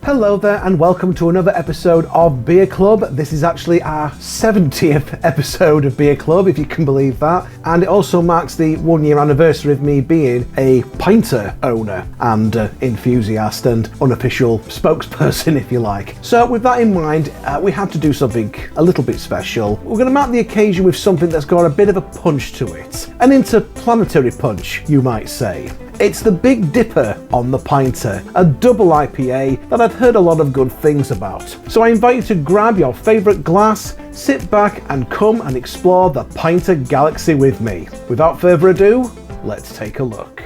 Hello there and welcome to another episode of Beer Club. This is actually our 70th episode of Beer Club, if you can believe that. And it also marks the 1 year anniversary of me being a Pinter owner and enthusiast and unofficial spokesperson, if you like. So with that in mind, we had to do something a little bit special. We're going to mark the occasion with something that's got a bit of a punch to it. An interplanetary punch, you might say. It's the Big DIPA on the Pinter, a double IPA that I've heard a lot of good things about. So I invite you to grab your favourite glass, sit back and come and explore the Pinter galaxy with me. Without further ado, let's take a look.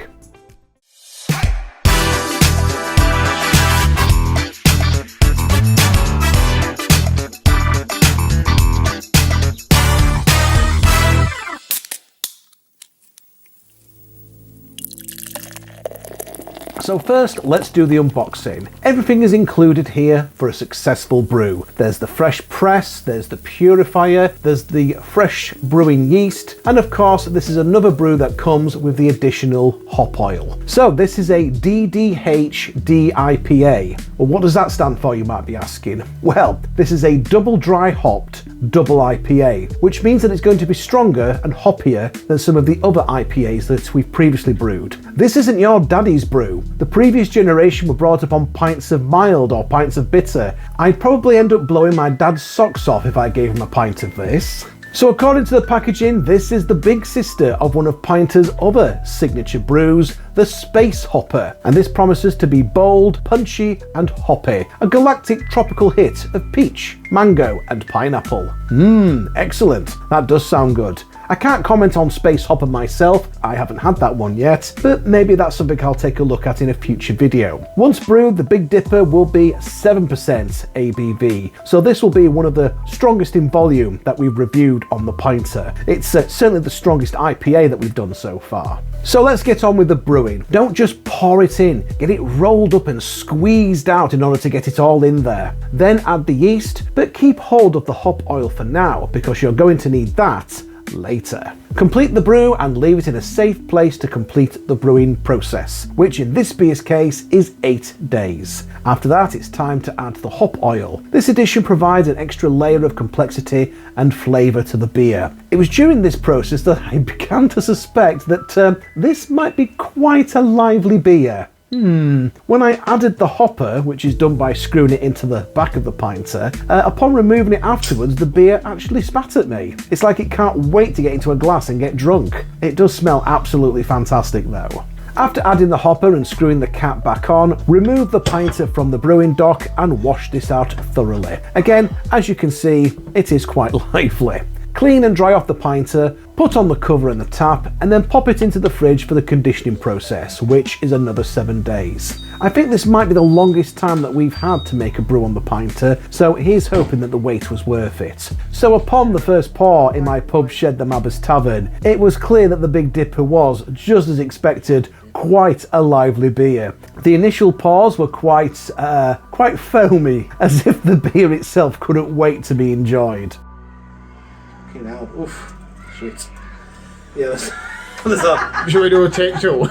So first, let's do the unboxing. Everything is included here for a successful brew. There's the fresh press, there's the purifier, there's the fresh brewing yeast, and of course, this is another brew that comes with the additional hop oil. So this is a DDH IPA. Well, what does that stand for, you might be asking? Well, this is a double dry hopped double IPA, which means that it's going to be stronger and hoppier than some of the other IPAs that we've previously brewed. This isn't your daddy's brew. The previous generation were brought up on pints of mild or pints of bitter. I'd probably end up blowing my dad's socks off if I gave him a pint of this. So according to the packaging, this is the big sister of one of Pinter's other signature brews, the Space Hopper, and this promises to be bold, punchy and hoppy, a galactic tropical hit of peach, mango and pineapple. Excellent, that does sound good. I can't comment on Space Hopper myself, I haven't had that one yet, but maybe that's something I'll take a look at in a future video. Once brewed, the Big DIPA will be 7% ABV, so this will be one of the strongest in volume that we've reviewed on the Pinter. It's certainly the strongest IPA that we've done so far. So let's get on with the brewing. Don't just pour it in, get it rolled up and squeezed out in order to get it all in there. Then add the yeast, but keep hold of the hop oil for now because you're going to need that later. Complete the brew and leave it in a safe place to complete the brewing process, which in this beer's case is 8 days. After that, it's time to add the hop oil. This addition provides an extra layer of complexity and flavour to the beer. It was during this process that I began to suspect that this might be quite a lively beer. When I added the hopper, which is done by screwing it into the back of the Pinter, upon removing it afterwards, the beer actually spat at me. It's like it can't wait to get into a glass and get drunk. It does smell absolutely fantastic though. After adding the hopper and screwing the cap back on, remove the Pinter from the brewing dock and wash this out thoroughly. Again, as you can see, it is quite lively. Clean and dry off the Pinter, put on the cover and the tap, and then pop it into the fridge for the conditioning process, which is another 7 days. I think this might be the longest time that we've had to make a brew on the Pinter, so here's hoping that the wait was worth it. So upon the first pour in my pub Shed the Mabbers Tavern, it was clear that the Big DIPA was, just as expected, quite a lively beer. The initial pours were quite foamy, as if the beer itself couldn't wait to be enjoyed. Now, oof, sweet. Yeah, that's that. Should we do a take two?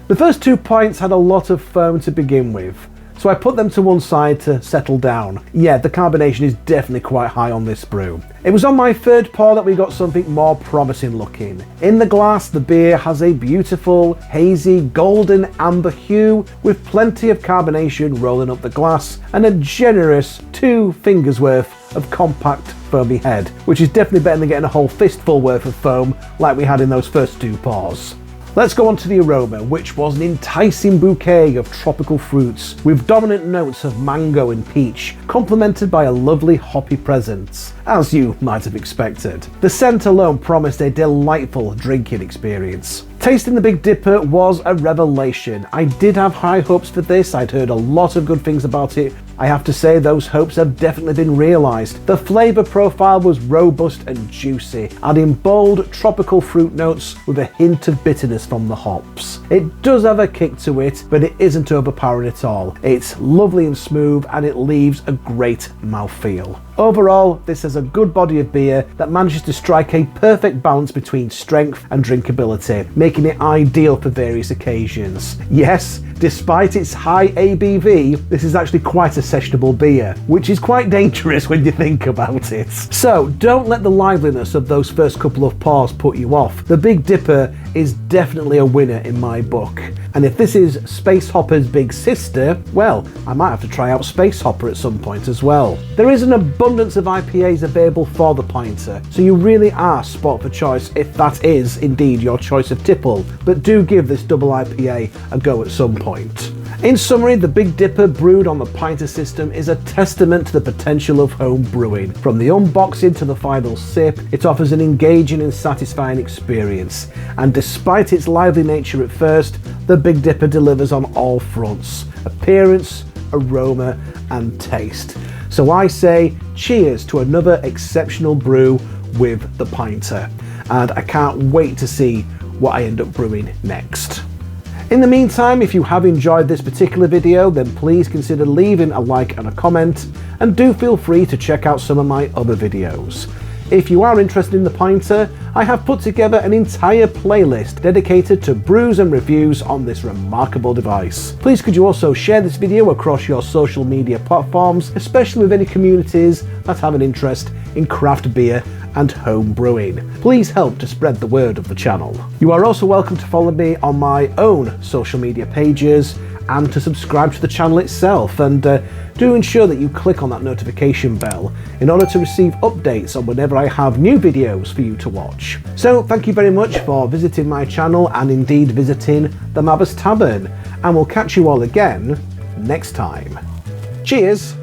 The first 2 pints had a lot of foam to begin with, so I put them to one side to settle down. Yeah, the carbonation is definitely quite high on this brew. It was on my third pour that we got something more promising looking. In the glass, the beer has a beautiful, hazy, golden amber hue with plenty of carbonation rolling up the glass and a generous 2 fingers worth of compact foamy head, which is definitely better than getting a whole fistful worth of foam like we had in those first 2 pours. Let's go on to the aroma, which was an enticing bouquet of tropical fruits with dominant notes of mango and peach, complemented by a lovely hoppy presence, as you might have expected. The scent alone promised a delightful drinking experience. Tasting the Big DIPA was a revelation. I did have high hopes for this, I'd heard a lot of good things about it. I have to say those hopes have definitely been realised. The flavour profile was robust and juicy, adding bold tropical fruit notes with a hint of bitterness from the hops. It does have a kick to it, but it isn't overpowering at all. It's lovely and smooth and it leaves a great mouthfeel. Overall, this has a good body of beer that manages to strike a perfect balance between strength and drinkability, making it ideal for various occasions. Yes, Despite its high ABV, this is actually quite a sessionable beer, which is quite dangerous when you think about it. So don't let the liveliness of those first couple of pours put you off. The Big DIPA is definitely a winner in my book. And if this is Space Hopper's big sister, well, I might have to try out Space Hopper at some point as well. There is an abundance of IPAs available for the Pinter, so you really are spot for choice if that is indeed your choice of tipple, but do give this double IPA a go at some point. In summary, the Big DIPA brewed on the Pinter system is a testament to the potential of home brewing. From the unboxing to the final sip, it offers an engaging and satisfying experience. And despite its lively nature at first, the Big DIPA delivers on all fronts: appearance, aroma, and taste. So I say cheers to another exceptional brew with the Pinter. And I can't wait to see what I end up brewing next. In the meantime, if you have enjoyed this particular video, then please consider leaving a like and a comment, and do feel free to check out some of my other videos. If you are interested in the Pinter, I have put together an entire playlist dedicated to brews and reviews on this remarkable device. Please could you also share this video across your social media platforms, especially with any communities that have an interest in craft beer and home brewing. Please help to spread the word of the channel. You are also welcome to follow me on my own social media pages and to subscribe to the channel itself, and do ensure that you click on that notification bell in order to receive updates on whenever I have new videos for you to watch. So thank you very much for visiting my channel and indeed visiting the Mabbers Tavern, and we'll catch you all again next time. Cheers!